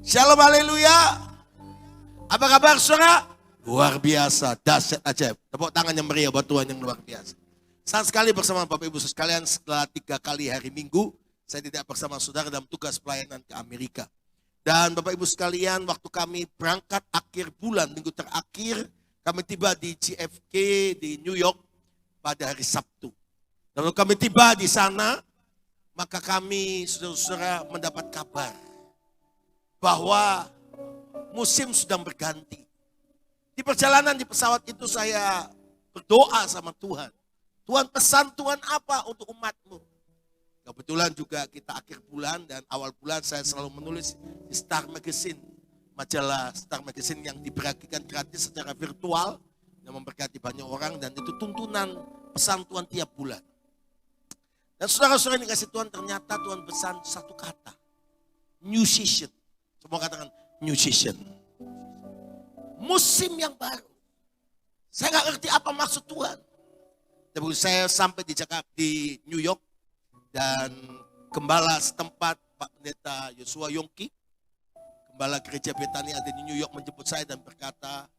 Shalom, haleluya. Apa kabar saudara? Luar biasa, dahsyat ajaib. Tepuk tangan yang meriah buat Tuhan yang luar biasa. Senang sekali bersama Bapak Ibu sekalian setelah 3 kali hari Minggu, saya tidak bersama saudara dalam tugas pelayanan ke Amerika. Dan Bapak Ibu sekalian, waktu kami berangkat akhir bulan, minggu terakhir, kami tiba di JFK di New York pada hari Sabtu. Lalu kami tiba di sana, maka kami saudara-saudara mendapat kabar bahwa musim sedang berganti. Di perjalanan di pesawat itu saya berdoa sama Tuhan. Tuhan, pesan Tuhan apa untuk umatmu? Kebetulan juga kita akhir bulan dan awal bulan saya selalu menulis di Star Magazine. Majalah Star Magazine yang dibagikan gratis secara virtual. Yang memberkati banyak orang dan itu tuntunan pesan Tuhan tiap bulan. Dan saudara-saudara yang dikasih Tuhan, ternyata Tuhan pesan satu kata. New season. Semua katakan new season. Musim yang baru. Saya nggak ngerti apa maksud Tuhan. Tapi saya sampai di Jakarta, di New York. Dan gembala setempat Pak Pendeta Yosua Yongki. Gembala gereja Betani ada di New York menjemput saya dan berkata,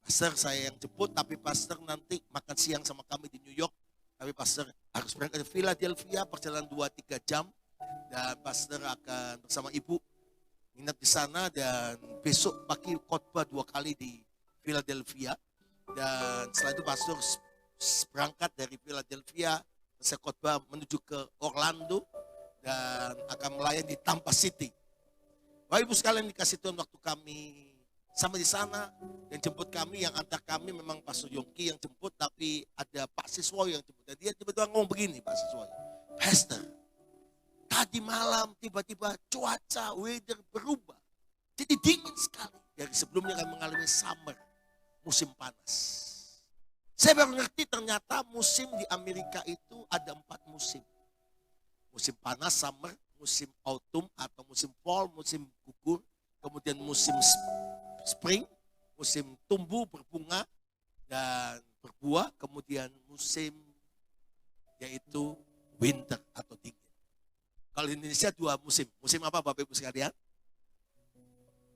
Pastor saya yang jemput tapi Pastor nanti makan siang sama kami di New York. Tapi Pastor harus berangkat ke Philadelphia perjalanan 2-3 jam. Dan Pastor akan bersama Ibu nginap di sana dan besok pagi khotbah 2 kali di Philadelphia. Dan setelah itu Pastor berangkat dari Philadelphia, saya khotbah menuju ke Orlando dan akan melayani di Tampa City. Bapak Ibu sekalian dikasih Tuhan, waktu kami sampai di sana, yang jemput kami, yang antar kami memang Pastor Yongki yang jemput, tapi ada Pak Siswoyo yang jemput. Dan dia tiba-tiba ngomong begini, Pak Siswoyo, Pastor, tadi malam tiba-tiba cuaca, weather berubah. Jadi dingin sekali. Dari sebelumnya kami mengalami summer, musim panas. Saya baru ngerti ternyata musim di Amerika itu ada 4 musim. Musim panas, summer, musim autumn atau musim fall, musim gugur. Kemudian musim spring, musim tumbuh, berbunga, dan berbuah. Kemudian musim yaitu winter atau dingin. Kalau di Indonesia 2 musim. Musim apa Bapak Ibu sekalian?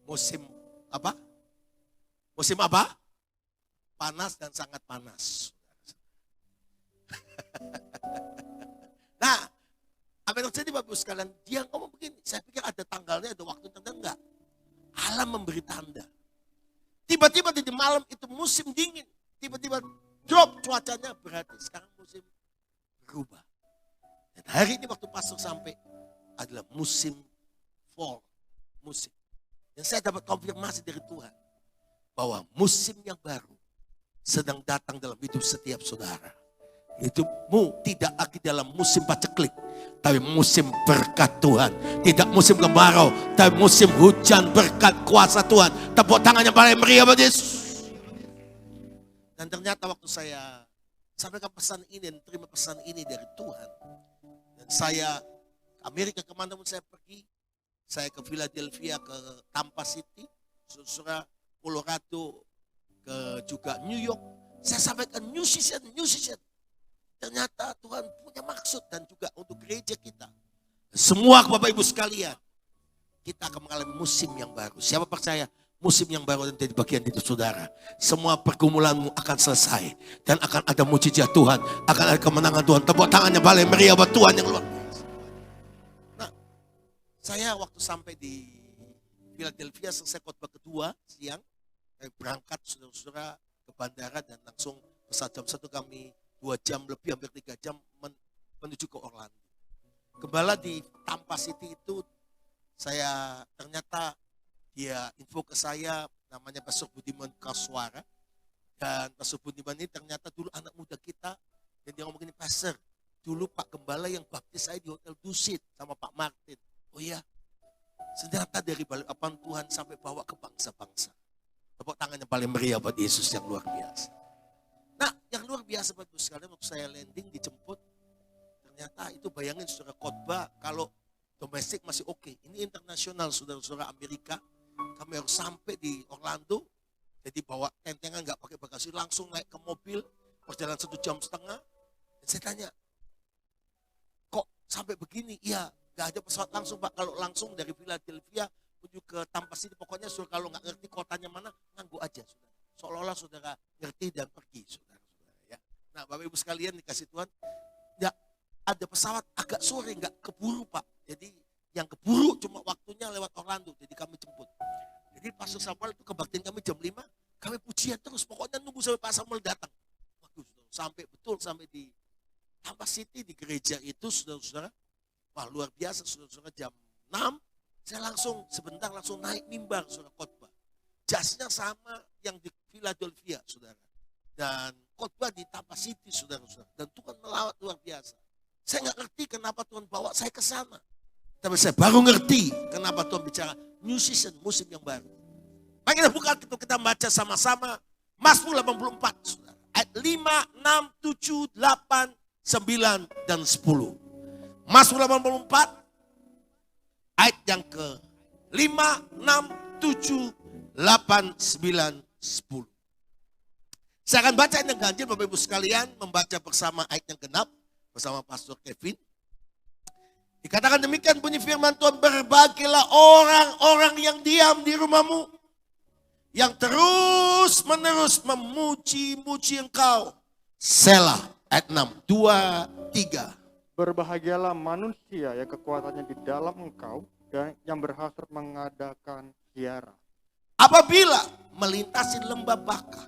Musim apa? Musim apa? Panas dan sangat panas. Nah, apa yang terjadi Bapak Ibu sekalian? Dia ngomong begini, saya pikir ada tanggalnya, ada waktu tertentu, enggak. Alam memberi tanda. Tiba-tiba di malam itu musim dingin. Tiba-tiba drop cuacanya, berarti sekarang musim berubah. Dan hari ini waktu pastor sampai adalah musim fall, musim. Dan saya dapat konfirmasi dari Tuhan bahwa musim yang baru sedang datang dalam hidup setiap saudara. Hidupmu tidak lagi dalam musim paceklik, tapi musim berkat Tuhan. Tidak musim kemarau, tapi musim hujan berkat kuasa Tuhan. Tepuk tangan yang paling meriah buat Yesus. Dan ternyata waktu saya sampaikan pesan ini dan terima pesan ini dari Tuhan, dan saya Amerika kemanapun saya pergi, saya ke Philadelphia, ke Tampa City, saudara Colorado, ke juga New York, saya sampaikan new season, new season. Ternyata Tuhan punya maksud dan juga untuk gereja kita. Semua Bapak Ibu sekalian, kita akan mengalami musim yang baru. Siapa percaya musim yang baru dan jadi bagian hidup saudara? Semua pergumulanmu akan selesai dan akan ada mujizat Tuhan, akan ada kemenangan Tuhan. Tepuk tangannya paling meriah buat Tuhan yang luar biasa. Saya waktu sampai di Philadelphia selesai khotbah kedua siang, saya berangkat saudara-saudara ke bandara dan langsung pesawat jam 1 kami 2 jam lebih, hampir 3 jam menuju ke Orlando. Gembala di Tampa City itu saya ternyata dia info ke saya, namanya Pastor Budiman Kaswara. Dan Pastor Budiman ini ternyata dulu anak muda kita, dan dia ngomong gini, Pastor, dulu Pak Gembala yang baptis saya di Hotel Dusit sama Pak Martin. Oh iya, senjata dari balik apaan Tuhan sampai bawa ke bangsa-bangsa. Tepuk tangan yang paling meriah buat Yesus yang luar biasa. Nah, yang luar biasa buat sekalian, waktu saya landing dijemput, ternyata itu bayangin saudara khotbah kalau domestik masih oke. Ini internasional saudara-saudara Amerika. Kami harus sampai di Orlando, jadi bawa tentengan nggak pakai bagasi, langsung naik ke mobil, perjalanan 1,5 jam. Dan saya tanya, kok sampai begini? Iya. Gak ada pesawat langsung Pak, kalau langsung dari Philadelphia menuju ke Tampas ini. Pokoknya saudara kalau nggak ngerti kotanya mana, nganggu aja saudara. Seolah-olah saudara ngerti dan pergi saudara-saudara ya. Nah Bapak Ibu sekalian dikasih Tuhan, ya ada pesawat agak sore nggak keburu Pak. Jadi yang keburu cuma waktunya lewat Orlando, jadi kami jemput. Jadi Pastor Samuel itu kebaktian kami jam 5, kami pujian terus. Pokoknya nunggu sampai Pak Samuel datang. Waduh, sampai betul sampai di Tampas City di gereja itu saudara-saudara. Wah luar biasa saudara-saudara, jam 6 saya langsung sebentar langsung naik mimbar saudara khotbah. Jasnya sama yang di Philadelphia saudara. Dan khotbah di Tampas City saudara-saudara. Dan Tuhan melawat luar biasa. Saya nggak ngerti kenapa Tuhan bawa saya ke sana. Tapi saya baru ngerti kenapa Tuhan bicara new season, musim yang baru. Mari kita buka kita baca sama-sama Mazmur 84 saudara. Ayat 5, 6, 7, 8, 9, dan 10. Mazmur 84 ayat yang ke 5, 6, 7, 8, 9, 10. Saya akan baca yang ganjil Bapak Ibu sekalian, membaca bersama ayat yang genap bersama Pastor Kevin. Dikatakan demikian bunyi firman Tuhan, berbahagialah orang-orang yang diam di rumahmu, yang terus menerus memuji-muji engkau. Selah. Ayat 6, 2, 3. Berbahagialah manusia yang kekuatannya di dalam engkau dan yang berhasrat mengadakan ziarah. Apabila melintasi lembah Baka,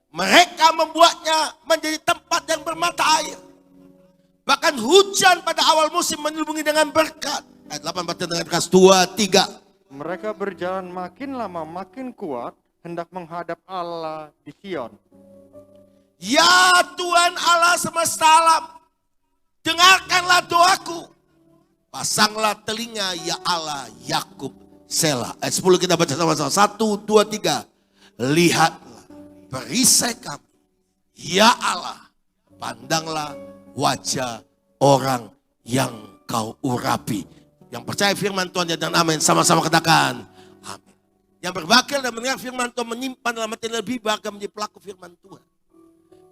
mereka membuatnya menjadi tempat yang bermata air. Bahkan hujan pada awal musim menyelubungi dengan berkat. Ayat 8 baca dengan keras, 2, 3. Mereka berjalan makin lama makin kuat, hendak menghadap Allah di Sion. Ya Tuhan Allah semesta alam, dengarkanlah doaku. Pasanglah telinga ya Allah Yakub. Selah. Ayat 10 kita baca sama-sama. 1, 2, 3. Lihatlah perisai kami. Ya Allah, pandanglah wajah orang yang kau urapi. Yang percaya firman Tuhan dan amin. Sama-sama katakan amin. Yang berbahagia dan mendengar firman Tuhan, menyimpan dalam hati lebih bahagia menjadi pelaku firman Tuhan.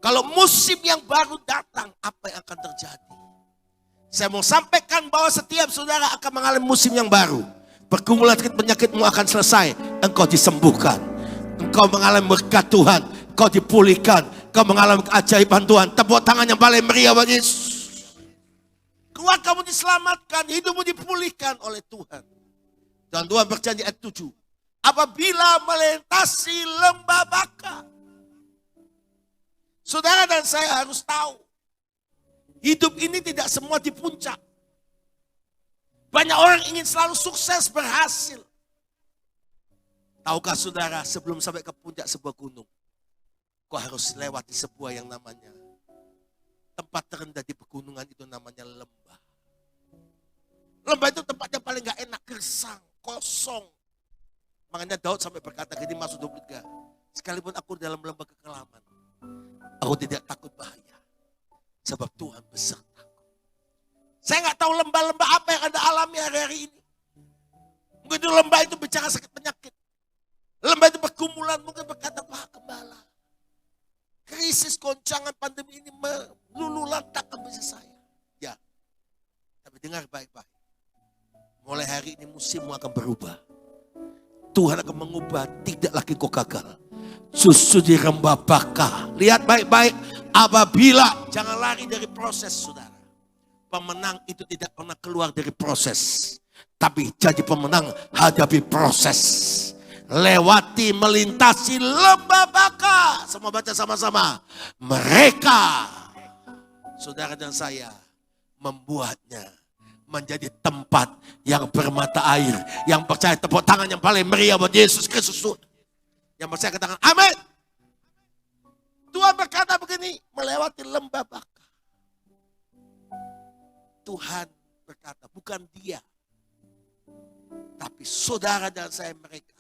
Kalau musim yang baru datang, apa yang akan terjadi? Saya mau sampaikan bahwa setiap saudara akan mengalami musim yang baru. Pergumulan penyakitmu akan selesai. Engkau disembuhkan. Engkau mengalami berkat Tuhan. Engkau dipulihkan. Engkau mengalami keajaiban Tuhan. Tepuk tangan yang paling meriah bagi Yesus. Keluargamu diselamatkan. Hidupmu dipulihkan oleh Tuhan. Dan Tuhan berjanji ayat 7. Apabila melintasi lembah Baka. Saudara dan saya harus tahu. Hidup ini tidak semua di puncak. Banyak orang ingin selalu sukses, berhasil. Tahukah saudara, sebelum sampai ke puncak sebuah gunung, kau harus lewati sebuah yang namanya, tempat terendah di pegunungan itu namanya lembah. Lembah itu tempat yang paling gak enak, gersang, kosong. Makanya Daud sampai berkata gini, Mazmur 23, sekalipun aku dalam lembah kekelaman, aku tidak takut bahaya, sebab Tuhan besertaku. Saya nggak tahu lembah-lembah apa yang Anda alami hari-hari ini. Mungkin itu lembah itu bicara sakit penyakit. Lembah itu pergumulan, mungkin berkata, Pak Gembala, krisis goncangan pandemi ini melulu lantakkan bisnis saya. Ya, tapi dengar baik-baik. Mulai hari ini musimmu akan berubah. Tuhan akan mengubah, tidak lagi kau gagal. Susu di lembah Baka. Lihat baik-baik, apabila, jangan lari dari proses saudara. Pemenang itu tidak pernah keluar dari proses. Tapi jadi pemenang hadapi proses. Lewati, melintasi lembah Baka. Semua baca sama-sama. Mereka, saudara dan saya, membuatnya menjadi tempat yang bermata air. Yang percaya tepuk tangan yang paling meriah buat Yesus Kristus. Yang percaya katakan amin. Tuhan berkata begini, melewati lembah Baka. Tuhan berkata, bukan dia, tapi saudara dan saya mereka.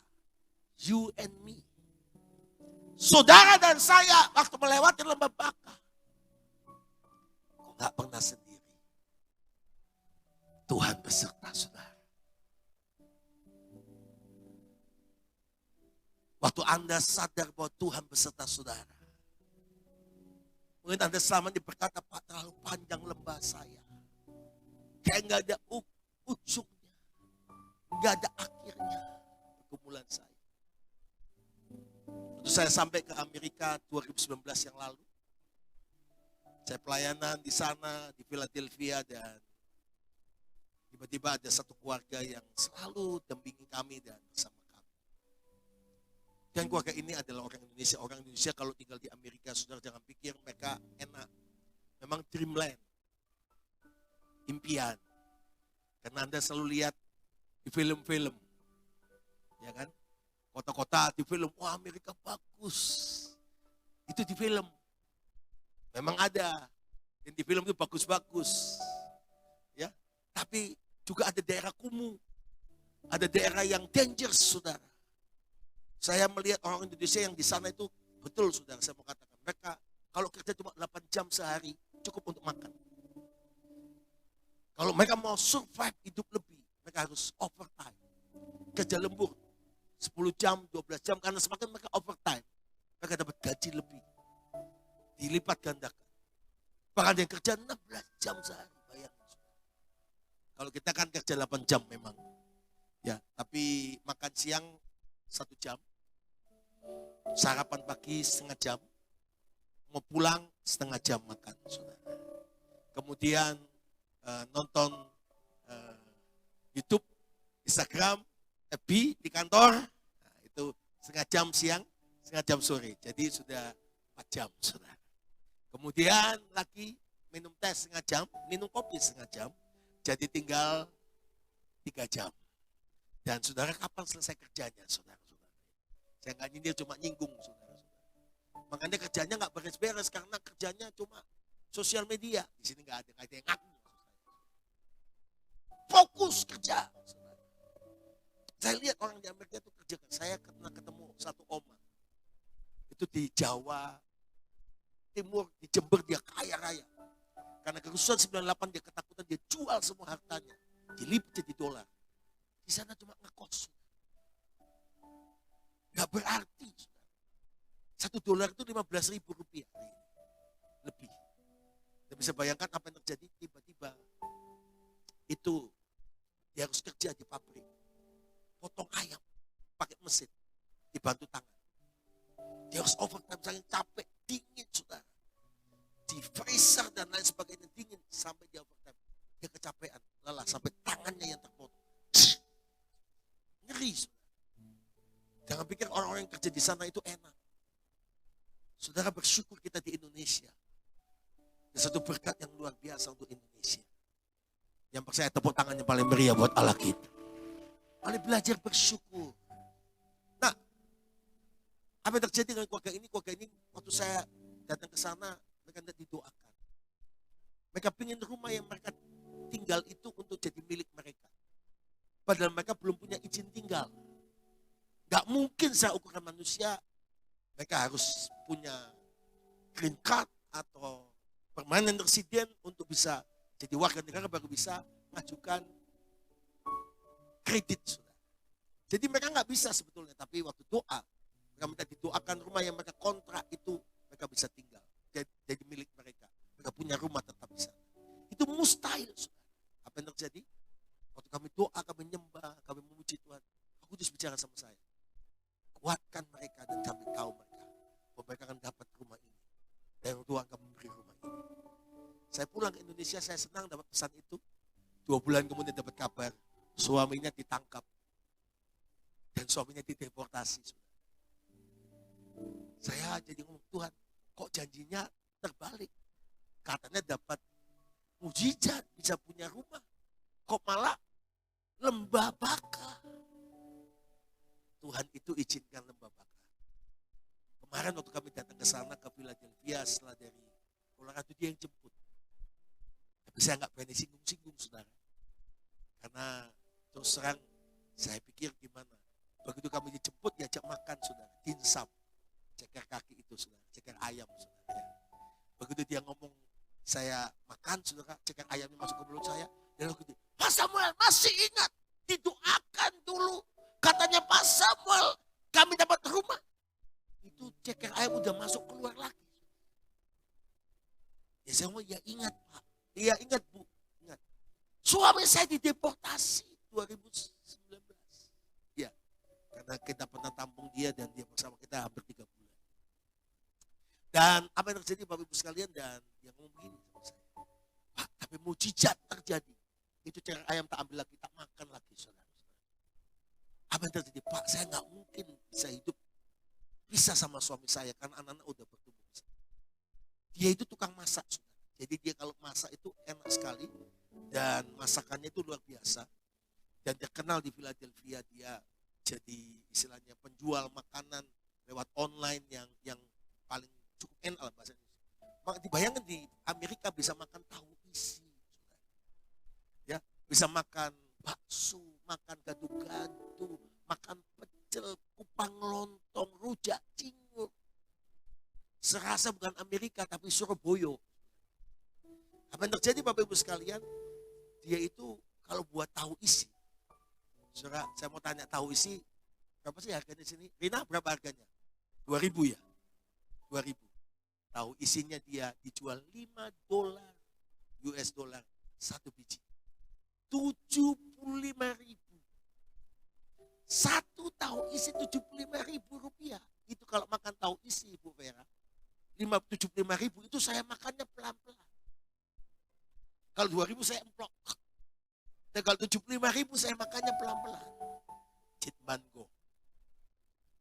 You and me. Saudara dan saya waktu melewati lembah Baka, kau gak pernah sendiri. Tuhan beserta saudara. Waktu Anda sadar bahwa Tuhan beserta saudara. Mungkin Anda selama ini berkata, Pak, terlalu panjang lembah saya. Kayak gak ada ujungnya. Nggak ada akhirnya pergumulan saya. Waktu saya sampai ke Amerika 2019 yang lalu, saya pelayanan di sana, di Philadelphia, dan tiba-tiba ada satu keluarga yang selalu dampingi kami dan bersama kami. Dan keluarga ini adalah orang Indonesia. Orang Indonesia kalau tinggal di Amerika, saudara jangan pikir mereka enak. Memang dreamland, impian. Karena Anda selalu lihat di film-film, ya kan? Kota-kota di film, wah Amerika bagus. Itu di film. Memang ada. Dan di film itu bagus-bagus. Ya, tapi juga ada daerah kumuh. Ada daerah yang dangerous, saudara. Saya melihat orang Indonesia yang di sana itu, betul saudara, saya mau katakan. Mereka kalau kerja cuma 8 jam sehari, cukup untuk makan. Kalau mereka mau survive hidup lebih, mereka harus overtime. Kerja lembur 10 jam, 12 jam, karena semakin mereka overtime, mereka dapat gaji lebih. Dilipat gandakan. Bahkan yang kerja 16 jam sehari, bayangin. Kalau kita kan kerja 8 jam memang. Ya, tapi makan siang 1 jam, sarapan pagi setengah jam, mau pulang setengah jam makan, saudara. Kemudian nonton YouTube, Instagram, FB di kantor, nah, itu setengah jam siang, setengah jam sore, jadi sudah 4 jam, saudara. Kemudian lagi minum teh setengah jam, minum kopi setengah jam, jadi tinggal 3 jam. Dan saudara kapan selesai kerjanya, saudara-saudara? Saya nggak nyindir, cuma nyinggung, saudara-saudara. Makanya kerjanya nggak beres-beres karena kerjanya cuma sosial media. Di sini nggak ada yang ngaku. Fokus kerja. Saudara. Saya lihat orang di Amerika itu kerja. Saya pernah ketemu satu oma. Itu di Jawa Timur, di Jember, dia kaya raya. Karena kerusuhan 98 dia ketakutan, dia jual semua hartanya. Dilipat jadi dolar. Di sana cuma ngekos. Gak berarti. $1 itu 15.000 rupiah. Lebih. Anda bisa bayangkan apa yang terjadi tiba-tiba. Itu dia harus kerja di pabrik. Potong ayam. Pakai mesin. Dibantu tangan. Dia harus overtime, saking capek. Dingin, saudara. Di freezer dan lain sebagainya dingin. Sampai dia overtime. Dia kecapean. Lelah sampai tangannya yang terpotong. Ngeri, saudara. Jangan pikir orang-orang yang kerja di sana itu enak. Saudara bersyukur kita di Indonesia. Itu satu berkat yang luar biasa untuk Indonesia. Yang percaya tepuk tangannya paling meriah buat Allah kita. Mari belajar bersyukur. Nah, apa yang terjadi dengan keluarga ini? Keluarga ini waktu saya datang ke sana, mereka tidak didoakan. Mereka ingin rumah yang mereka tinggal itu untuk jadi milik mereka. Padahal mereka belum punya izin tinggal. Gak mungkin secara ukuran manusia mereka harus punya green card atau permanent resident untuk bisa jadi warga negara, baru bisa mengajukan kredit. Saudara. Jadi mereka nggak bisa sebetulnya, tapi waktu doa mereka minta didoakan rumah yang mereka kontrak itu mereka bisa tinggal, jadi milik mereka. Mereka punya rumah tetap di sana. Itu mustahil. Saudara. Apa yang terjadi? Waktu kami doa, kami nyembah, kami memuji Tuhan, aku terus bicara sama saya. Kuatkan mereka dan kami tahu mereka bahwa mereka akan dapat rumah ini. Dan Tuhan akan memberi rumah ini. Saya pulang ke Indonesia, saya senang dapat pesan itu. 2 bulan kemudian dapat kabar, suaminya ditangkap. Dan suaminya dideportasi. Saya jadi ngomong, Tuhan, kok janjinya terbalik? Katanya dapat mujizat, bisa punya rumah. Kok malah lembah baka? Tuhan itu izinkan lembah baka. Kemarin waktu kami datang ke sana, ke Philadelphia, setelah dari Colorado, dia yang jemput. Tapi saya nggak berani singgung-singgung, saudara. Karena terus terang, saya pikir gimana. Begitu kami dijemput, diajak makan, saudara. Tinsam. Ceker kaki itu, saudara. Ceker ayam, saudara. Ya. Begitu dia ngomong, saya makan, saudara. Ceker ayamnya masuk ke mulut saya. Dan begitu, Pak Samuel masih ingat. Didoakan dulu. Katanya Pak Samuel, kami dapat rumah. Itu ceker ayam udah masuk keluar lagi. Ya saya ngomong, ya ingat Pak. Iya ingat Bu. Ingat. Suami saya dideportasi 2019. Karena kita pernah tampung dia dan dia bersama kita hampir 3 bulan. Dan apa yang terjadi Bapak Ibu sekalian, dan dia ngomong begini sama saya. Pak, tapi mujizat terjadi. Itu cara ayam tak ambil lagi, tak makan lagi, saudara. Apa yang terjadi? Pak, saya nggak mungkin bisa hidup bisa sama suami saya karena anak-anak udah bertumbuh besar. Dia itu tukang masak, saudara. Jadi dia kalau masak itu enak sekali dan masakannya itu luar biasa. Dan terkenal di Philadelphia, dia jadi istilahnya penjual makanan lewat online yang paling cukup enak lah bahasa Indonesia. Maka dibayangkan di Amerika bisa makan tahu isi, saudara. Ya, bisa makan bakso, makan gado-gado, makan pecel, kupang lontong, rujak cingur. Serasa bukan Amerika tapi Surabaya. Apa yang terjadi Bapak Ibu sekalian? Dia itu kalau buat tahu isi. Saudara, saya mau tanya tahu isi berapa sih harganya di sini? Rina berapa harganya? 2.000 ya? 2.000. Tahu isinya dia dijual $5 US dollar satu biji. 75.000. Satu tahu isi 75.000 rupiah. Itu kalau makan tahu isi Ibu Vera, 75.000 itu saya makannya pelan-pelan. Kalau 2.000 saya emplok. Dan kalau 75.000 saya makannya pelan-pelan. Citbango.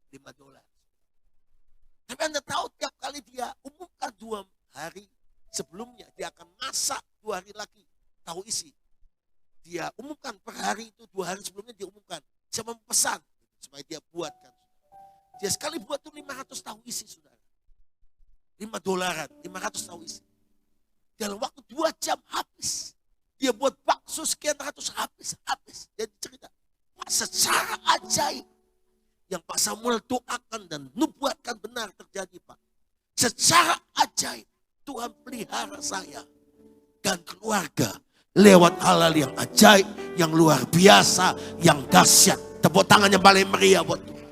$5. Tapi Anda tahu tiap kali dia umumkan 2 hari sebelumnya, dia akan masak 2 hari lagi tahu isi. Dia umumkan per hari itu 2 hari sebelumnya dia umumkan. Saya memesan supaya dia buatkan. Dia sekali buat tuh 500 tahu isi, saudara. $5, 500 tahu isi. Dalam waktu 2 jam habis. Dia buat bakso sekian ratus habis. Jadi cerita, Pak, secara ajaib yang Pak Samuel doakan dan nubuatkan benar terjadi, Pak. Secara ajaib Tuhan pelihara saya dan keluarga lewat hal-hal yang ajaib, yang luar biasa, yang dahsyat. Tepuk tangan yang paling meriah buat Tuhan.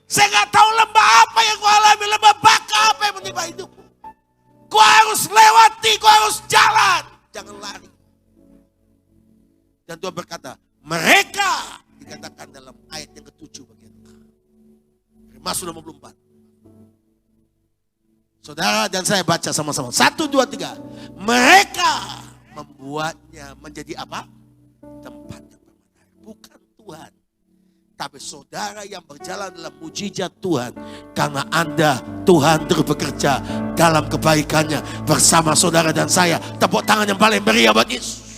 Saya nggak tahu lembah apa yang kau alami, lembah baka apa yang menimpa hidupku. Kau harus lewati, kau harus jalan, jangan lari. Dan Tuhan berkata, mereka dikatakan dalam ayat yang ke-7 bagian A. Mazmur 54. Saudara dan saya baca sama-sama. 1, 2, 3. Mereka membuatnya menjadi apa? Tempat yang bermadar. Bukan Tuhan. Tapi saudara yang berjalan dalam mujizat Tuhan. Karena Anda, Tuhan terus bekerja dalam kebaikannya bersama saudara dan saya. Tepuk tangan yang paling meriah buat Yesus.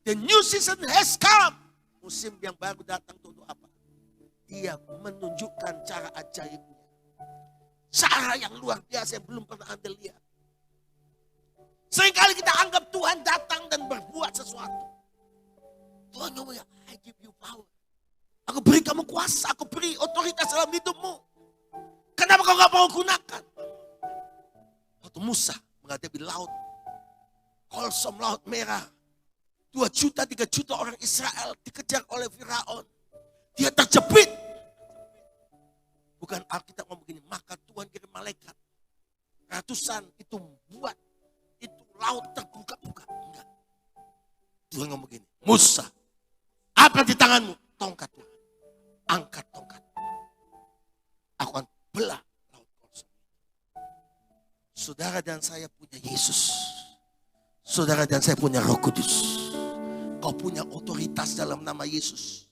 The new season has come. Musim yang baru datang itu untuk apa? Dia menunjukkan cara ajaibnya. Cara yang luar biasa yang belum pernah Anda lihat. Seringkali kita anggap Tuhan datang dan berbuat sesuatu. Tuhan ngomongnya, I give you power. Aku beri kamu kuasa, aku beri otoritas dalam hidupmu. Kenapa kau gak mau gunakan? Waktu Musa menghadapi laut, Kolsom, laut merah. 2 juta, 3 juta orang Israel dikejar oleh Firaun. Dia terjepit. Bukan Alkitab ngomong begini, maka Tuhan kirim malaikat. Ratusan itu membuat itu laut terbuka-buka. Enggak. Tuhan ngomong begini, Musa, apa di tanganmu? Tongkat Tuhan. Angkat tongkat. Aku akan belah laut Kolsom. Saudara dan saya punya Yesus. Saudara dan saya punya Roh Kudus. Kau punya otoritas dalam nama Yesus.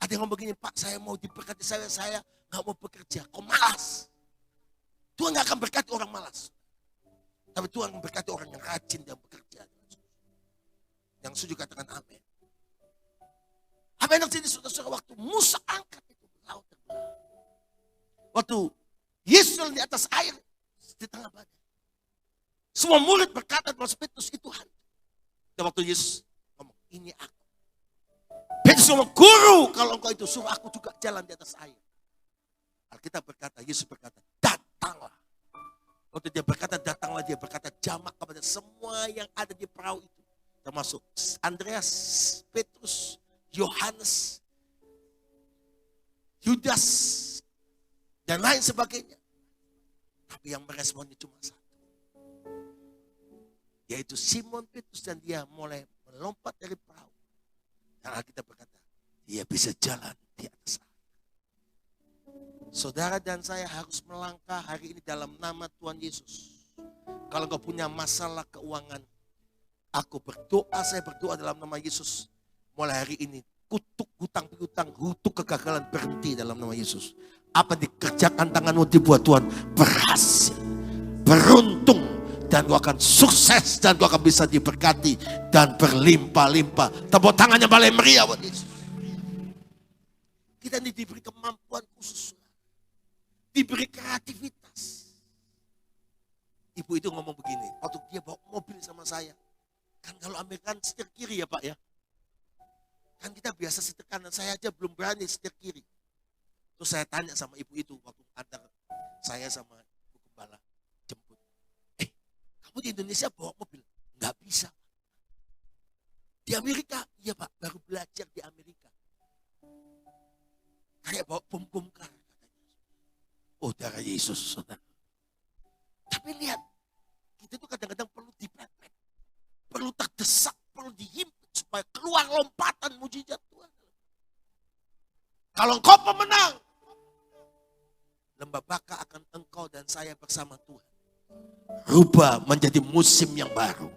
Ada yang ngomong begini, Pak, saya mau diberkati, saya gak mau bekerja. Kau malas. Tuhan gak akan berkati orang malas. Tapi Tuhan memberkati orang yang rajin dan bekerja. Yang setuju katakan amin. Apa yang terjadi saudara-saudara waktu Musa angkat itu laut terbelah. Waktu Yesus di atas air di tengah badai. Semua murid berkata bahwa Petrus itu hantu. Dan waktu Yesus ngomong, ini aku. Petrus ngomong, guru, kalau engkau itu suruh aku juga jalan di atas air. Alkitab berkata, Yesus berkata, datanglah. Waktu dia berkata datanglah, dia berkata jamak kepada semua yang ada di perahu itu. Termasuk Andreas, Petrus, Yohanes, Yudas, dan lain sebagainya. Tapi yang meresponnya cuma satu. Yaitu Simon Petrus, dan dia mulai melompat dari perahu. Dan kita berkata, dia bisa jalan di atas air. Saudara dan saya harus melangkah hari ini dalam nama Tuhan Yesus. Kalau kau punya masalah keuangan, saya berdoa dalam nama Yesus. Mulai hari ini, kutuk hutang piutang, kutuk kegagalan berhenti dalam nama Yesus. Apa dikerjakan tanganmu dibuat Tuhan berhasil, beruntung, dan kau akan sukses, dan kau akan bisa diberkati dan berlimpah-limpah. Tepuk tangannya paling meriah buat Yesus. Kita ini diberi kemampuan khusus, diberi kreativitas. Ibu itu ngomong begini, waktu dia bawa mobil sama saya, kan kalau Amerika setir kiri ya Pak ya, kan kita biasa setir kanan, saya aja belum berani setir kiri. Terus saya tanya sama ibu itu waktu antar saya sama ibu gembala jemput, kamu di Indonesia bawa mobil? Nggak bisa. Di Amerika? Iya Pak, baru belajar di Amerika. Kayak bawa bom kar. Oh darah Yesus, saudara. Tapi lihat, kita itu kadang-kadang perlu dipepet, perlu terdesak, perlu dihimpit supaya keluar lompatan mujizat Tuhan. Kalau engkau pemenang, lembah baka akan engkau dan saya bersama Tuhan rubah menjadi musim yang baru,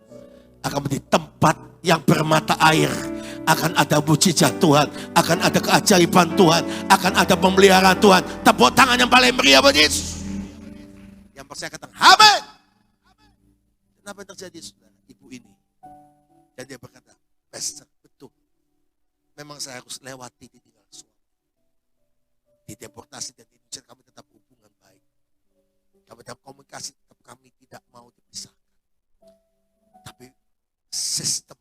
akan menjadi tempat yang bermata air, akan ada mujizat Tuhan, akan ada keajaiban Tuhan, akan ada pemeliharaan Tuhan. Tepuk tangan yang paling meriah buat Yesus. Yang percaya katakan amin. Kenapa yang terjadi saudara? Ibu ini, dan dia berkata, Pastor, betul, memang saya harus lewati ditinggal suami, dideportasi, dan di Indonesia kami tetap hubungan baik, kami tetap komunikasi, tetap kami tidak mau dipisahkan. Tapi sistem,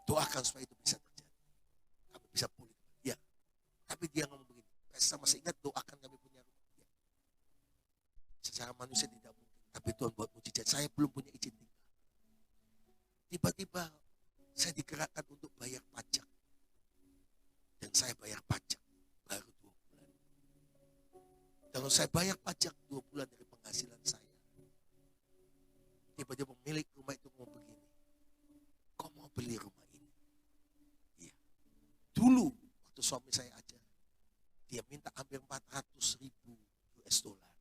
doakan supaya itu bisa terjadi, kami bisa pulih. Ya, tapi dia ngomong begini, Pastor masih ingat doakan kami punya rumah. Ya. Secara manusia tidak mungkin, tapi Tuhan buat mujizat. Saya belum punya izin tinggal. Tiba-tiba saya digerakkan untuk bayar pajak, dan saya bayar pajak baru 2 bulan. Kalau saya bayar pajak 2 bulan dari penghasilan saya, tiba-tiba pemilik rumah itu mau begini, kau mau beli rumah ini? Iya. Dulu waktu suami saya aja, dia minta hampir 400.000 US dollar.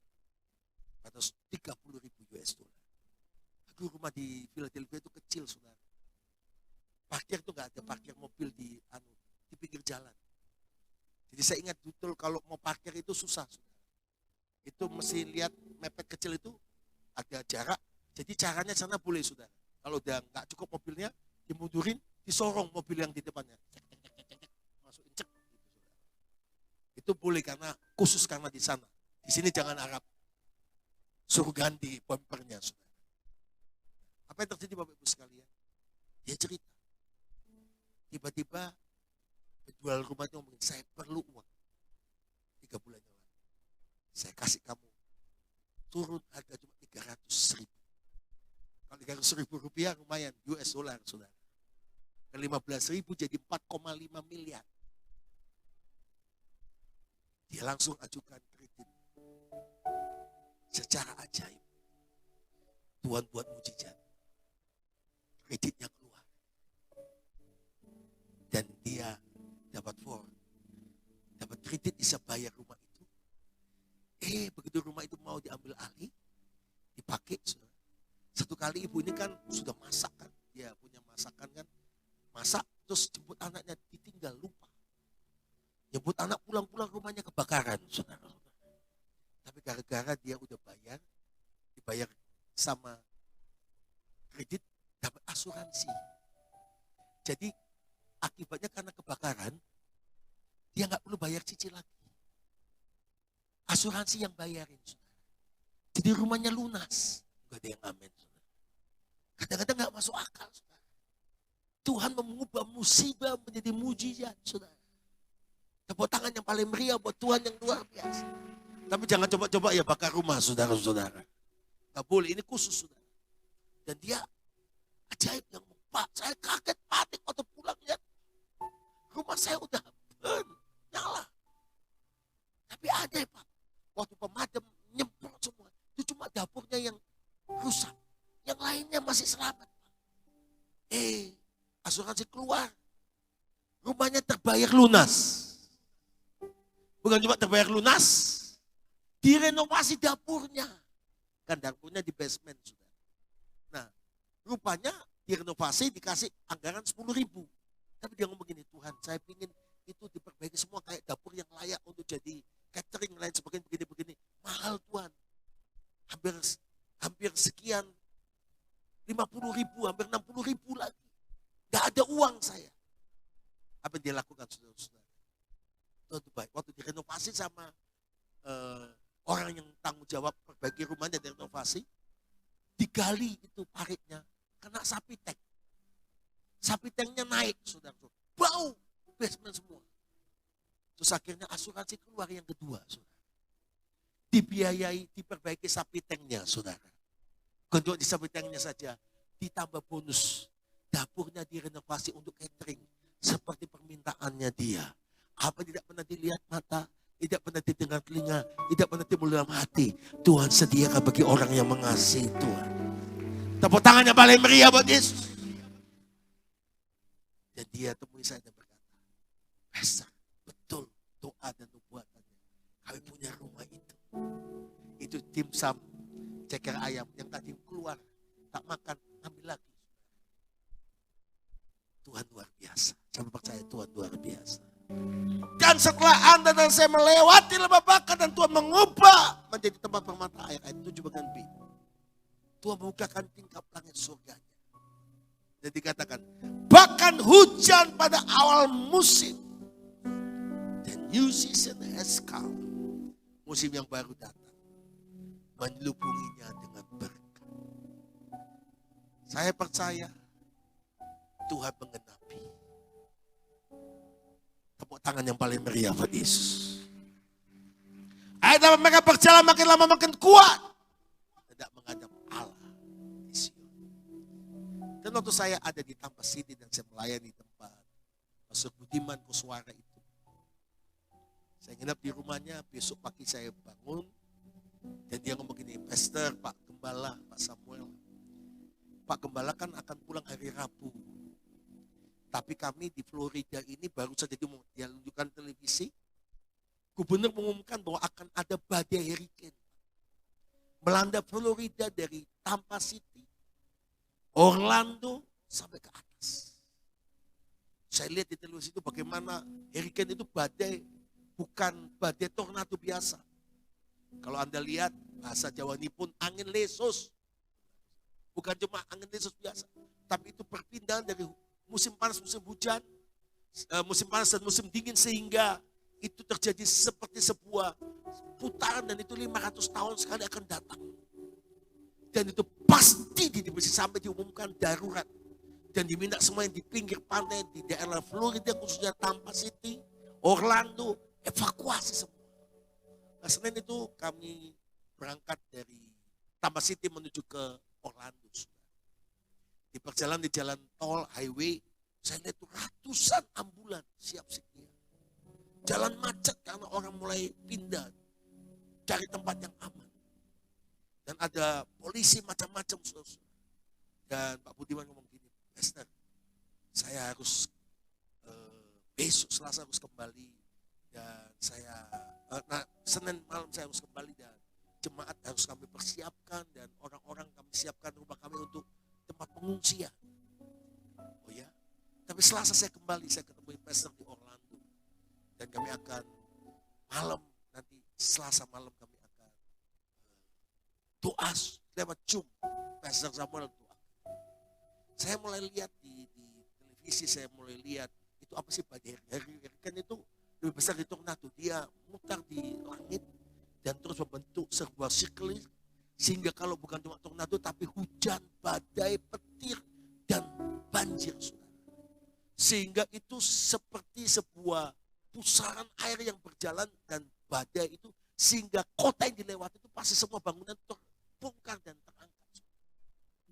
430.000 US dollar. Aku rumah di Philadelphia itu kecil, saudara. Parkir itu nggak ada, parkir mobil di pinggir jalan. Jadi saya ingat betul kalau mau parkir itu susah, saudara. Itu mesti lihat mepet kecil itu ada jarak. Jadi caranya sana boleh, saudara. Kalau udah nggak cukup mobilnya, dimundurin, disorong mobil yang di depannya. Masukin cek, gitu, saudara. Itu boleh karena khusus karena di sana. Di sini jangan harap. Suruh ganti bumpernya, saudara. Apa yang terjadi Bapak Ibu sekalian? Dia cerita. Tiba-tiba penjual rumah itu ngomongin, saya perlu uang 3 bulan yang lalu. Saya kasih kamu. Turun harga cuma 300.000. Kalau 300.000 rupiah lumayan, US dollar, saudara. Ke 15.000 jadi 4,5 miliar. Dia langsung ajukan kredit. Secara ajaib, Tuhan buat mujizat. Kreditnya keluar. Dan dia dapat kredit, bisa bayar rumah itu. Begitu rumah itu mau diambil alih, dipakai. Satu kali ibu ini kan sudah masak kan. Dia punya masakan kan. Masak, terus jemput anaknya, ditinggal, lupa. Jemput anak pulang-pulang rumahnya kebakaran, saudara. Tapi gara-gara dia udah bayar, dibayar sama kredit, dapat asuransi. Jadi akibatnya karena kebakaran, dia nggak perlu bayar cicil lagi. Asuransi yang bayarin, saudara. Jadi rumahnya lunas. Gak ada yang amin, saudara. Kadang-kadang nggak masuk akal, saudara. Tuhan mengubah musibah menjadi mujizat, saudara. Tepuk tangan yang paling meriah buat Tuhan yang luar biasa. Tapi jangan coba-coba ya bakar rumah, saudara-saudara. Gak boleh, ini khusus, saudara. Dan dia ajaib yang Pak, saya kaget panik waktu pulang lihat rumah saya udah nyala. Tapi ada ya Pak, waktu pemadam nyemprot semua, itu cuma dapurnya yang rusak, yang lainnya masih selamat. Pak. Asuransi keluar, rumahnya terbayar lunas. Bukan cuma terbayar lunas, direnovasi dapurnya. Kan dapurnya di basement sudah. Nah, rupanya direnovasi dikasih anggaran 10.000. Tapi dia ngomong begini, Tuhan saya ingin itu diperbaiki semua kayak dapur yang layak untuk jadi catering lain sebagainya begini-begini. Mahal Tuhan. Hampir sekian 50.000, hampir 60.000 lagi. Gak ada uang saya. Apa yang dia lakukan saudara-saudara? Itu baik. Waktu direnovasi sama orang yang tanggung jawab perbaiki rumahnya direnovasi, digali itu paritnya, kena sapi tank. Sapi tanknya naik, saudara-saudara. Bau basement semua. Terus akhirnya asuransi keluar yang kedua, saudara. Dibiayai, diperbaiki sapi tanknya, saudara. Bukan cuma di sapi tanknya saja, ditambah bonus. Dapurnya direnovasi untuk catering. Seperti permintaannya dia. Apa tidak pernah dilihat mata, tidak pernah didengar telinga, tidak pernah timbul dalam hati. Tuhan sediakan bagi orang yang mengasihi Tuhan. Tepuk tangannya paling meriah buat Yesus. Dan dia temui saya dan berkata, Pastor, betul doa dan nubuatannya. Kami punya rumah itu. Itu dimsum, ceker ayam yang tadi keluar, tak makan, ambil lagi. Tuhan luar biasa. Saya percaya Tuhan luar biasa. Dan setelah Anda dan saya melewati lembah bakar dan Tuhan mengubah menjadi tempat permata air, ayat 7 bagian B. Tuhan membukakan tingkap langit surganya. Dan dikatakan, bahkan hujan pada awal musim. The new season has come. Musim yang baru datang. Menyelubunginya dengan berkat. Saya percaya Tuhan menggenapi. Tepuk tangan yang paling meriah buat Yesus. Ayat apa mereka berjalan makin lama makin kuat. Tidak menghadap Allah di Sion. Dan waktu saya ada di Tampa City dan saya melayani tempat Pastor Budiman Kuswara itu. Saya nginap di rumahnya, besok pagi saya bangun. Dan dia ngomong gini, Pastor, Pak Gembala, Pak Samuel. Pak Gembala kan akan pulang hari Rabu. Tapi kami di Florida ini baru saja ditunjukkan televisi. Gubernur mengumumkan bahwa akan ada badai hurricane. Melanda Florida dari Tampa City, Orlando sampai ke atas. Saya lihat di televisi itu bagaimana hurricane itu badai, bukan badai tornado biasa. Kalau Anda lihat bahasa Jawa ini pun angin lesus. Bukan cuma angin lesus biasa. Tapi itu perpindahan dari musim panas, musim hujan, musim panas dan musim dingin sehingga itu terjadi seperti sebuah putaran dan itu 500 tahun sekali akan datang. Dan itu pasti sampai diumumkan darurat. Dan diminta semua yang di pinggir pantai, di daerah Florida khususnya Tampa City, Orlando, evakuasi semua. Nah, Senin itu kami berangkat dari Tampa City menuju ke Orlando. Di perjalanan di jalan tol, highway, saya lihat tuh ratusan ambulan siap sedia. Jalan macet karena orang mulai pindah cari tempat yang aman. Dan ada polisi macam-macam. Dan Pak Budiman ngomong gini, Pastor, saya harus besok Selasa harus kembali. Dan saya, Senin malam saya harus kembali dan jemaat harus kami persiapkan. Dan orang-orang kami siapkan rumah kami untuk tempat pengungsian. Oh ya, tapi Selasa saya kembali, saya ketemu pastor di Orlando. Dan kami akan malam, nanti Selasa malam kami akan doa lewat Zoom. Pastor Samuel doa. Saya mulai lihat di televisi, saya mulai lihat itu apa sih badai hurricane itu lebih besar dari tornado. Dia mutar di langit dan terus membentuk sebuah siklus. Sehingga kalau bukan cuma tornado tapi hujan, badai, petir, dan banjir. Sehingga itu seperti sebuah pusaran air yang berjalan dan badai itu. Sehingga kota yang dilewati itu pasti semua bangunan terbongkar dan terangkat.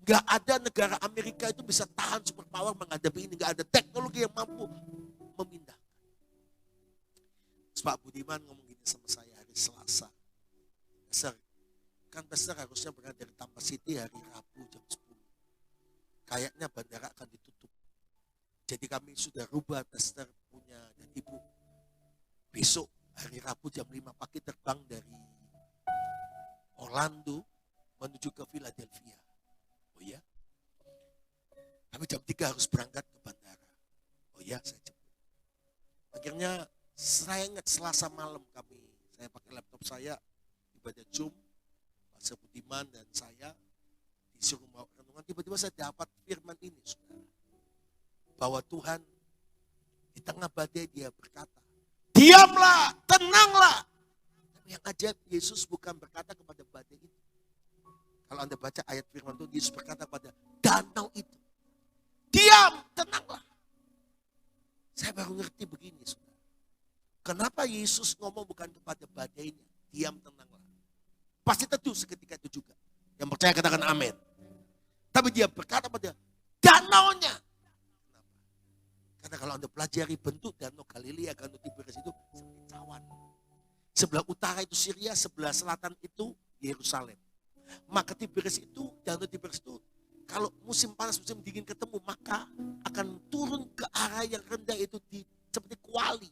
Gak ada negara Amerika itu bisa tahan superpower menghadapi ini. Gak ada teknologi yang mampu memindahkan. Pak Budiman ngomong gini sama saya hari Selasa. Kan Pastor harusnya berangkat dari Tampa City hari Rabu jam 10. Kayaknya bandara akan ditutup. Jadi kami sudah rubah Pastor punya dan Ibu. Besok Hari Rabu jam 5 pagi terbang dari Orlando menuju ke Philadelphia. Oh iya? Tapi jam 3 harus berangkat ke bandara. Oh iya, saya jemput. Akhirnya saya ingat Selasa malam saya pakai laptop saya, ibadah Zoom, Pak Budiman dan saya disuruh mau renungan. Tiba-tiba saya dapat firman ini, saudara. Bahwa Tuhan di tengah badai dia berkata, diamlah, tenanglah. Tapi yang ajaib, Yesus bukan berkata kepada badai itu. Kalau Anda baca ayat firman itu, Yesus berkata pada danau itu, diam, tenanglah. Saya baru ngerti begini, saudara. Kenapa Yesus ngomong bukan kepada badainya, diam, tenanglah. Pasti tentu seketika itu juga. Yang percaya katakan amin. Tapi dia berkata pada danaunya. Kenapa? Karena kalau Anda pelajari bentuk danau Galilea, danau Tiberias itu seperti cawan. Sebelah utara itu Syria, sebelah selatan itu Yerusalem. Maka Tiberias itu, danau Tiberias itu, kalau musim panas, musim dingin ketemu, maka akan turun ke arah yang rendah itu seperti kuali.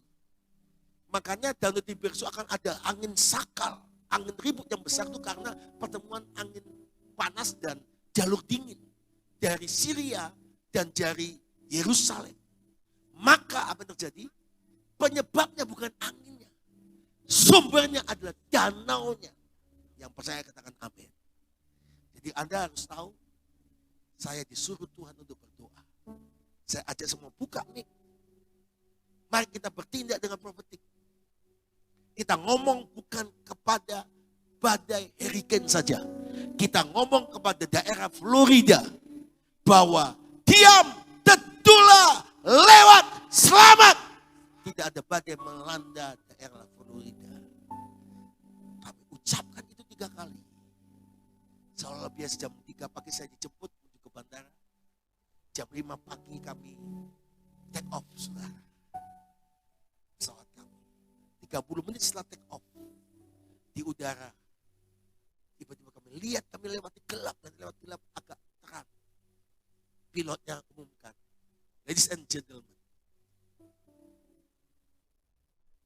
Makanya danau Tiberias itu akan ada angin sakal, angin ribut yang besar itu karena pertemuan angin panas dan jalur dingin dari Syria dan dari Yerusalem. Maka apa yang terjadi? Penyebabnya bukan anginnya, sumbernya adalah danaunya. Yang percaya katakan amin. Jadi Anda harus tahu, saya disuruh Tuhan untuk berdoa. Saya ajak semua buka mic. Mari kita bertindak dengan profetik. Kita ngomong bukan kepada badai hurricane saja. Kita ngomong kepada daerah Florida bahwa diam, teduhlah, lewat, selamat. Tidak ada badai melanda daerah Florida. Kami ucapkan itu 3 kali. Seolah biasa jam 3 pagi saya dijemput menuju ke bandara. Jam 5 pagi kami take off, saudara. Pesawat kami. 30 menit setelah take off di udara, tiba-tiba kami lihat, kami lewati gelap dan lewat gelap agak terang. Pilotnya umumkan, ladies and gentlemen,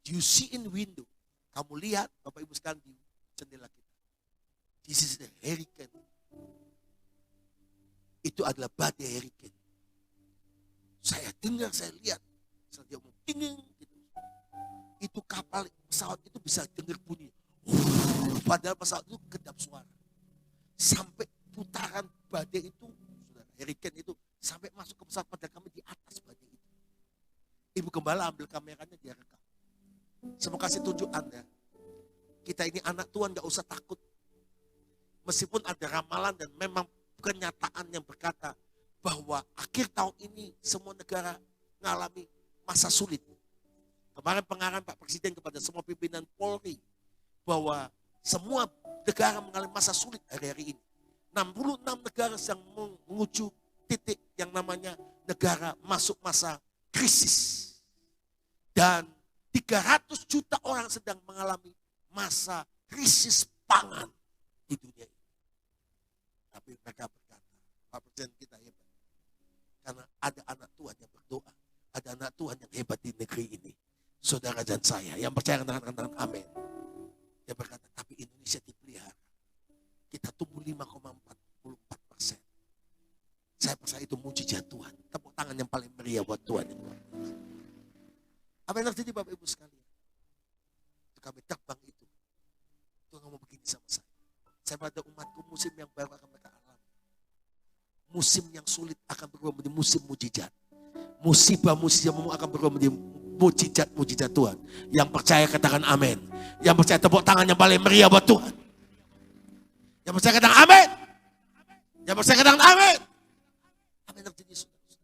you see in window, kamu lihat Bapak Ibu sekalian di jendela kita. This is the hurricane. Itu adalah badai hurricane. Saya dengar, saya lihat, dia ngomong dingin gitu. Itu kapal, pesawat itu bisa dengar bunyi. Padahal pesawat itu kedap suara. Sampai putaran badai itu, hurricane itu, sampai masuk ke pesawat, padahal kami di atas badai itu. Ibu Gembala ambil kameranya, dia rekam. Saya mau kasih tunjuk Anda. Kita ini anak Tuhan, gak usah takut. Meskipun ada ramalan dan memang kenyataan yang berkata bahwa akhir tahun ini semua negara mengalami masa sulit. Kemarin pengarahan Pak Presiden kepada semua pimpinan Polri bahwa semua negara mengalami masa sulit hari-hari ini. 66 negara sedang menuju titik yang namanya negara masuk masa krisis. Dan 300 juta orang sedang mengalami masa krisis pangan di dunia ini. Tapi mereka berkata, Pak Presiden kita hebat. Karena ada anak Tuhan yang berdoa. Ada anak Tuhan yang hebat di negeri ini. Saudara dan saya yang percaya katakan amin. Dia berkata, tapi Indonesia dipelihara. Kita tumbuh 5,44%. Saya percaya itu mujizat Tuhan. Tepuk tangan yang paling meriah buat Tuhan. Apa yang terjadi Bapak Ibu sekalian? Itu kami terbang itu. Tuhan ngomong begini sama saya. Saya pada umatku musim yang baru akan mereka alami. Musim yang sulit akan berubah menjadi musim mujizat. Musibah-musibahmu akan berubah menjadi mujizat Tuhan. Yang percaya katakan amin. Yang percaya tepuk tangan yang paling meriah buat Tuhan. Yang percaya katakan amin. Yang percaya katakan amin. Apa yang terjadi saudara?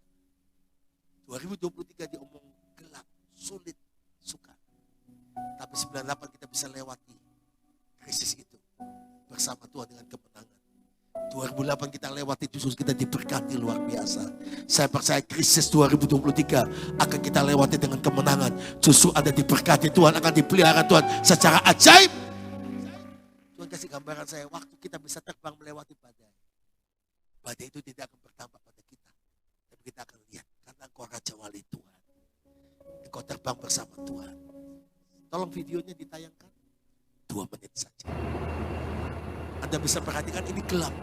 2023 diomong gelap, sulit, sukar. Tapi 98 kita bisa lewati krisis itu bersama Tuhan dengan kemenangan. 2008 kita lewati justru kita diberkati luar biasa. Saya percaya krisis 2023 akan kita lewati dengan kemenangan. Justru ada diberkati Tuhan, akan dipelihara Tuhan secara ajaib. Tuhan kasih gambaran saya, waktu kita bisa terbang melewati badai. Badai itu tidak akan berdampak pada kita. Tapi kita akan lihat, karena engkau Raja Wali Tuhan. Engkau terbang bersama Tuhan. Tolong videonya ditayangkan. 2 menit saja. Anda bisa perhatikan ini gelap.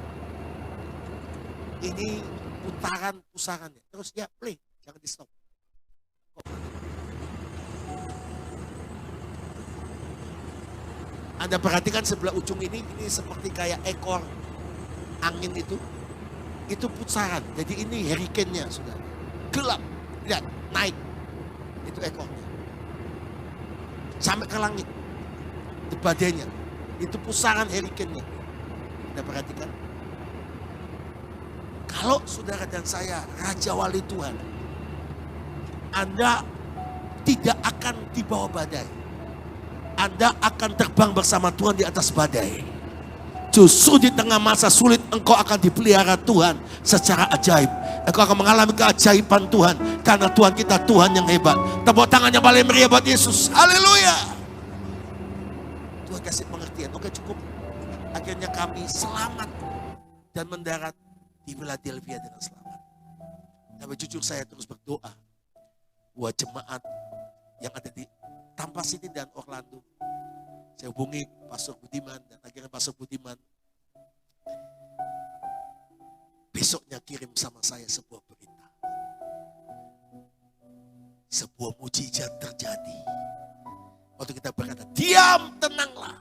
Ini pusarannya. Terus ya play, jangan di stop. Anda perhatikan sebelah ujung ini seperti kayak ekor angin itu pusaran. Jadi ini hurricane-nya sudah. Gelap, lihat, naik. Itu ekornya. Sampai ke langit. Itu badainya. Itu pusaran hurricane-nya. Anda perhatikan. Kalau saudara dan saya Raja Wali Tuhan, Anda tidak akan dibawa badai. Anda akan terbang bersama Tuhan di atas badai. Justru di tengah masa sulit engkau akan dipelihara Tuhan secara ajaib. Engkau akan mengalami keajaiban Tuhan. Karena Tuhan kita Tuhan yang hebat. Tepuk tangannya paling meriah buat Yesus. Haleluya. Tuhan kasih pengertian. Oke, cukup. Akhirnya kami selamat dan mendarat di Philadelphia dengan selamat. Tapi jujur saya terus berdoa buat jemaat yang ada di Tampa City dan Orlando. Saya hubungi Pastor Budiman dan akhirnya Pastor Budiman besoknya kirim sama saya sebuah berita. Sebuah mujizat terjadi. Waktu kita berkata, diam, tenanglah.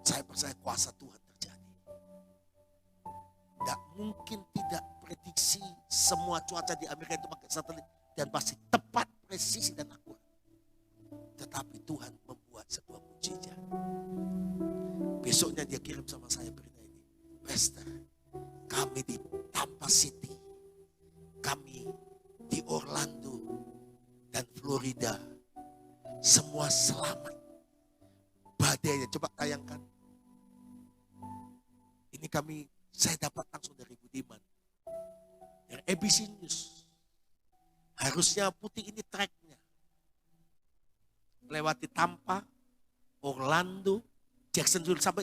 Saya percaya kuasa Tuhan terjadi. Tidak mungkin tidak prediksi semua cuaca di Amerika itu pakai satelit. Dan pasti tepat, presisi dan akurat. Tetapi Tuhan membuat sebuah mujizat. Besoknya dia kirim sama saya berita ini. Pastor, kami di Tampa City, kami di Orlando dan Florida, semua selamat. Badainya, coba tayangkan. Ini saya dapat langsung dari Budiman. Yang ABC News. Harusnya putih ini tracknya. Lewati Tampa, Orlando, Jacksonville sampai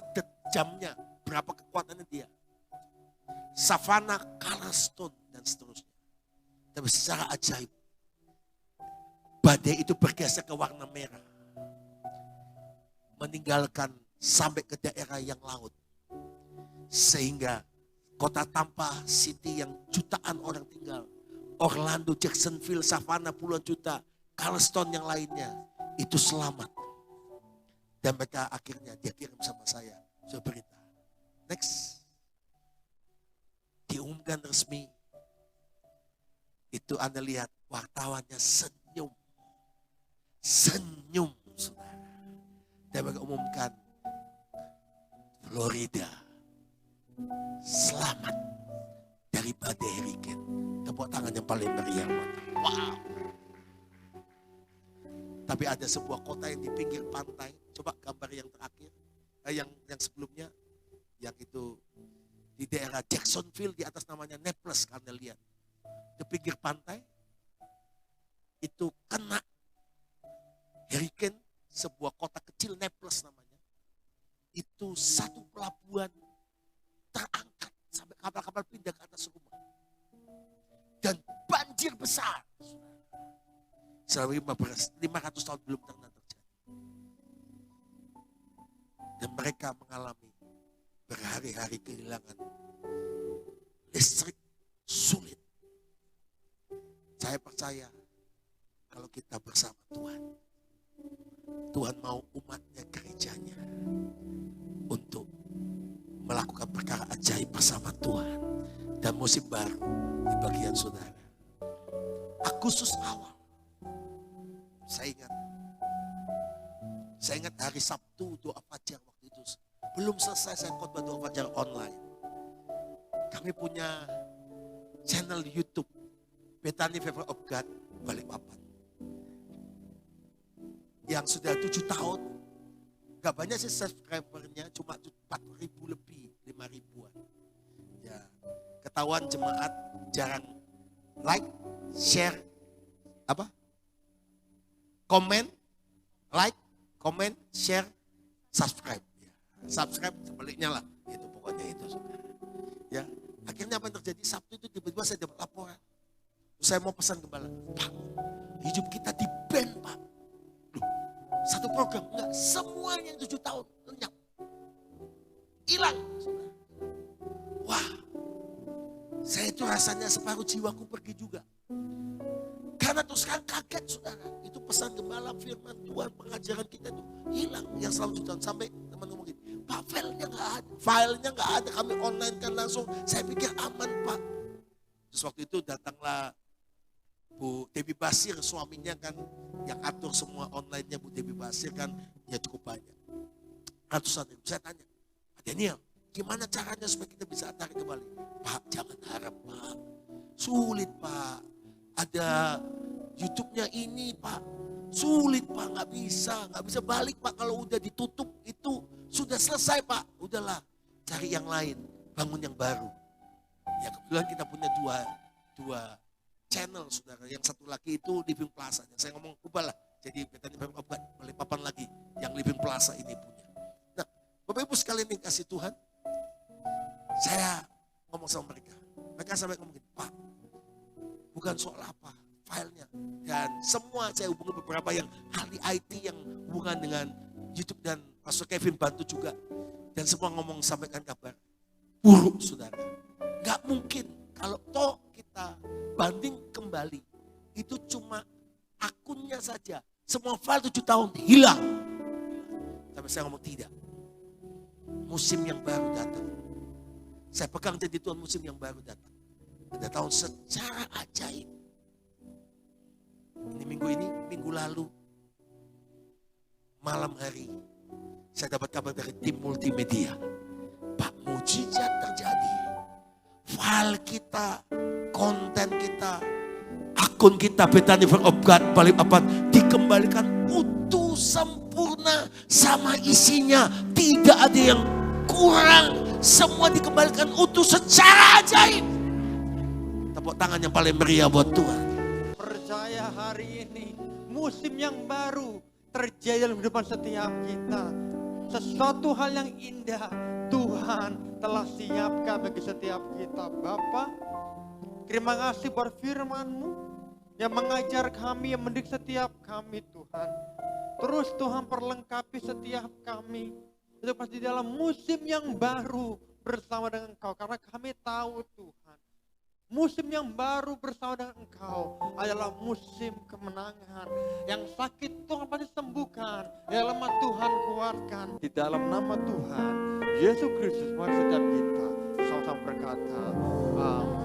jamnya. Berapa kekuatannya dia. Savannah, Charleston, dan seterusnya. Tapi secara ajaib. Badai itu bergeser ke warna merah. Meninggalkan sampai ke daerah yang laut. Sehingga kota Tampa City yang jutaan orang tinggal. Orlando, Jacksonville, Savannah puluhan juta. Charleston yang lainnya. Itu selamat. Dan mereka akhirnya dia kirim sama saya. Saya berita. Next. Diumumkan resmi. Itu Anda lihat wartawannya senyum. Senyum, saudara. Dan mereka umumkan. Florida. Selamat. Dari badai hurricane. Tepuk tangan yang paling meriah. Wow. Tapi ada sebuah kota yang di pinggir pantai. Coba gambar yang terakhir. Yang sebelumnya. Yang itu di daerah Jacksonville. Di atas namanya Naples. Anda lihat. Di pinggir pantai. Itu kena hurricane. Sebuah kota kecil Naples namanya. Itu satu pelabuhan terangkat. Sampai kapal-kapal pindah ke atas rumah. Dan banjir besar. Selama 500 tahun belum pernah terjadi. Dan mereka mengalami berhari-hari kehilangan listrik sulit. Saya percaya kalau kita bersama Tuhan. Tuhan mau umatnya, gerejanya. Untuk melakukan perkara ajaib bersama Tuhan. Dan musim baru di bagian saudara. Agustus awal. Saya ingat hari Sabtu doa fajar waktu itu. Belum selesai saya khotbah doa fajar online. Kami punya channel YouTube. Bethany Favor of God Balikpapan. Yang sudah 7 tahun. Gak banyak sih subscribernya. Cuma 4.000 lebih. 5.000-an. Ya, ketahuan jemaat jarang like, share, komen, like, komen, share, subscribe. Ya, subscribe sebaliknya lah. Itu pokoknya itu. Ya, akhirnya apa yang terjadi Sabtu itu tiba-tiba saya dapat laporan. Saya mau pesan gembala, Pak, hidup kita di ban, Pak. Loh, satu program, enggak, semuanya 7 tahun lenyap, hilang. Wah, saya itu rasanya separuh jiwaku pergi juga. Karena terus sekarang kaget saudara, itu pesan gembala, firman Tuhan, pengajaran kita itu hilang yang selalu 7 tahun. Sampai teman ngomong gini, Pak, filenya nggak ada, kami online kan langsung. Saya pikir aman Pak. Terus waktu itu datanglah Bu Debbie Basir, suaminya kan yang atur semua online-nya Bu Debbie Basir kan, ya cukup banyak. Ratusan ribu. Saya tanya, Pak Daniel, gimana caranya supaya kita bisa tarik kembali? Pak, jangan harap Pak, sulit Pak. Ada YouTube-nya ini Pak, sulit Pak, nggak bisa balik Pak, kalau udah ditutup itu sudah selesai Pak, udahlah cari yang lain, bangun yang baru. Ya kebetulan kita punya dua channel saudara, yang satu lagi itu Living Plaza, saya ngomong ubahlah jadi Bethany Family of God, Balikpapan lagi yang Living Plaza ini punya. Nah Bapak Ibu sekalian yang kasih Tuhan, saya ngomong sama mereka sampai ngomong gini, Pak, bukan soal apa filenya, dan semua saya hubungi beberapa yang ahli IT yang hubungan dengan YouTube, dan Pastor Kevin bantu juga, dan semua ngomong sampaikan kabar buruk saudara. Gak mungkin kalau toh kita banding kembali itu cuma akunnya saja, semua file 7 tahun hilang. Tapi saya ngomong tidak, musim yang baru datang. Saya pegang janji Tuhan, musim yang baru datang. Ada tahun secara ajaib. Ini minggu lalu, malam hari, saya dapat kabar dari tim multimedia. Pak, mujizat terjadi. File kita, konten kita, akun kita, Bethany Family of God Balikpapan dikembalikan utuh, sempurna, sama isinya. Tidak ada yang kurang, semua dikembalikan utuh secara ajaib. Tepuk tangan yang paling meriah buat Tuhan. Percaya hari ini musim yang baru terjadi dalam kehidupan setiap kita. Sesuatu hal yang indah Tuhan telah siapkan bagi setiap kita. Bapa, terima kasih buat firman-Mu yang mengajar kami, yang mendidik setiap kami Tuhan. Terus Tuhan perlengkapi setiap kami untuk pasti dalam musim yang baru bersama dengan Engkau. Karena kami tahu Tuhan, musim yang baru bersama dengan Engkau adalah musim kemenangan. Yang sakit Tuhan pasti sembuhkan, yang lemah Tuhan kuatkan. Di dalam nama Tuhan Yesus Kristus, mari setiap kita sama-sama berkata, amin.